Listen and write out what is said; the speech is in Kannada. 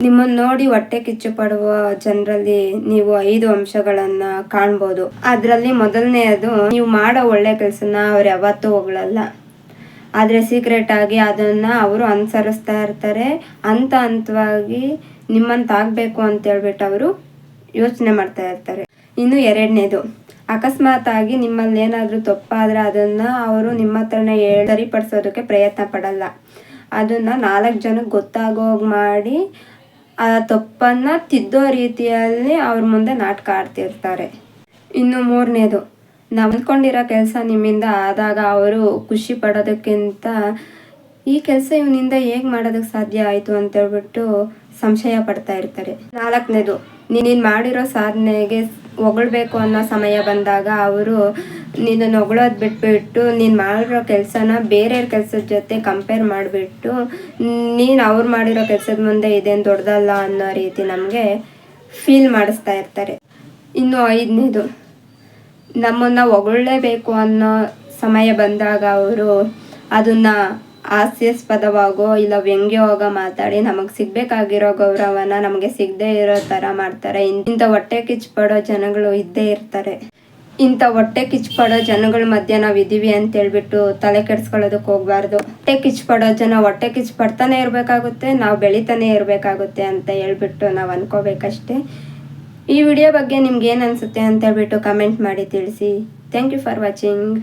ನಿಮ್ಮನ್ನು ನೋಡಿ ಹೊಟ್ಟೆ ಕಿಚ್ಚು ಪಡುವ ಜನರಲ್ಲಿ ನೀವು 5 ಅಂಶಗಳನ್ನ ಕಾಣ್ಬೋದು. ಅದರಲ್ಲಿ ಮೊದಲನೆಯದು, ನೀವು ಮಾಡೋ ಒಳ್ಳೆ ಕೆಲಸನ ಅವ್ರು ಯಾವತ್ತೂ ಹೊಗಳಲ್ಲ. ಆದರೆ ಸೀಕ್ರೆಟ್ ಆಗಿ ಅದನ್ನ ಅವರು ಅನುಸರಿಸ್ತಾ ಇರ್ತಾರೆ. ಹಂತವಾಗಿ ನಿಮ್ಮಂತಾಗಬೇಕು ಅಂತ ಹೇಳ್ಬಿಟ್ಟು ಅವರು ಯೋಚನೆ ಮಾಡ್ತಾ ಇರ್ತಾರೆ. ಇನ್ನು ಎರಡನೇದು, ಅಕಸ್ಮಾತ್ ಆಗಿ ನಿಮ್ಮಲ್ಲಿ ಏನಾದರೂ ತಪ್ಪಾದರೆ ಅದನ್ನ ಅವರು ನಿಮ್ಮ ಹತ್ರನೇ ಸರಿಪಡಿಸೋದಕ್ಕೆ ಪ್ರಯತ್ನ ಪಡಲ್ಲ. ಅದನ್ನ 4 ಜನಕ್ಕೆ ಗೊತ್ತಾಗೋಗಿ ಮಾಡಿ ಆ ತಪ್ಪನ್ನು ತಿದ್ದೋ ರೀತಿಯಲ್ಲಿ ಅವ್ರ ಮುಂದೆ ನಾಟಕ ಆಡ್ತಿರ್ತಾರೆ. ಇನ್ನು ಮೂರನೇದು, ನಾವು ಅಂದ್ಕೊಂಡಿರೋ ಕೆಲಸ ನಿಮ್ಮಿಂದ ಆದಾಗ ಅವರು ಖುಷಿ ಪಡೋದಕ್ಕಿಂತ ಈ ಕೆಲಸ ಇವನಿಂದ ಹೇಗೆ ಮಾಡೋದಕ್ಕೆ ಸಾಧ್ಯ ಆಯಿತು ಅಂತ ಹೇಳ್ಬಿಟ್ಟು ಸಂಶಯ ಪಡ್ತಾ ಇರ್ತಾರೆ. 4ನೇದು, ನೀನು ಮಾಡಿರೋ ಸಾಧನೆಗೆ ಹೊಗಳ್ಬೇಕು ಅನ್ನೋ ಸಮಯ ಬಂದಾಗ ಅವರು ನಿನ್ನನ್ನು ಹೊಗಳೋದು ಬಿಟ್ಬಿಟ್ಟು ನೀನು ಮಾಡಿರೋ ಕೆಲಸನ ಬೇರೆಯವ್ರ ಕೆಲಸದ ಜೊತೆ ಕಂಪೇರ್ ಮಾಡಿಬಿಟ್ಟು ನೀನು ಅವ್ರು ಮಾಡಿರೋ ಕೆಲಸದ ಮುಂದೆ ಇದೇನು ದೊಡ್ಡದಲ್ಲ ಅನ್ನೋ ರೀತಿ ನಮಗೆ ಫೀಲ್ ಮಾಡಿಸ್ತಾ ಇರ್ತಾರೆ. ಇನ್ನು 5ನೇದು, ನಮ್ಮನ್ನು ಹೊಗಳಲೇಬೇಕು ಅನ್ನೋ ಸಮಯ ಬಂದಾಗ ಅವರು ಅದನ್ನು ಹಾಸ್ಯಾಸ್ಪದವಾಗೋ ಇಲ್ಲ ವ್ಯಂಗ್ಯವಾಗ ಮಾತಾಡಿ ನಮಗೆ ಸಿಗಬೇಕಾಗಿರೋ ಗೌರವನ ನಮಗೆ ಸಿಗದೇ ಇರೋ ಥರ ಮಾಡ್ತಾರೆ. ಇಂಥ ಹೊಟ್ಟೆ ಕಿಚ್ಚು ಪಡೋ ಜನಗಳು ಇದ್ದೇ ಇರ್ತಾರೆ. ಇಂಥ ಹೊಟ್ಟೆ ಕಿಚ್ಚು ಪಡೋ ಜನಗಳ ಮಧ್ಯೆ ನಾವು ಇದ್ದೀವಿ ಅಂತ ಹೇಳ್ಬಿಟ್ಟು ತಲೆ ಕೆಡಿಸ್ಕೊಳ್ಳೋದಕ್ಕೆ ಹೋಗಬಾರ್ದು. ಹೊಟ್ಟೆ ಕಿಚ್ಚು ಪಡೋ ಜನ ಹೊಟ್ಟೆ ಕಿಚ್ಚು ಪಡ್ತಾನೆ ಇರಬೇಕಾಗುತ್ತೆ, ನಾವು ಬೆಳಿತಾನೆ ಇರಬೇಕಾಗುತ್ತೆ ಅಂತ ಹೇಳ್ಬಿಟ್ಟು ನಾವು ಅನ್ಕೋಬೇಕಷ್ಟೇ. ಈ ವಿಡಿಯೋ ಬಗ್ಗೆ ನಿಮ್ಗೆ ಏನು ಅನಿಸುತ್ತೆ ಅಂತ ಹೇಳ್ಬಿಟ್ಟು ಕಮೆಂಟ್ ಮಾಡಿ ತಿಳಿಸಿ. Thank you for watching.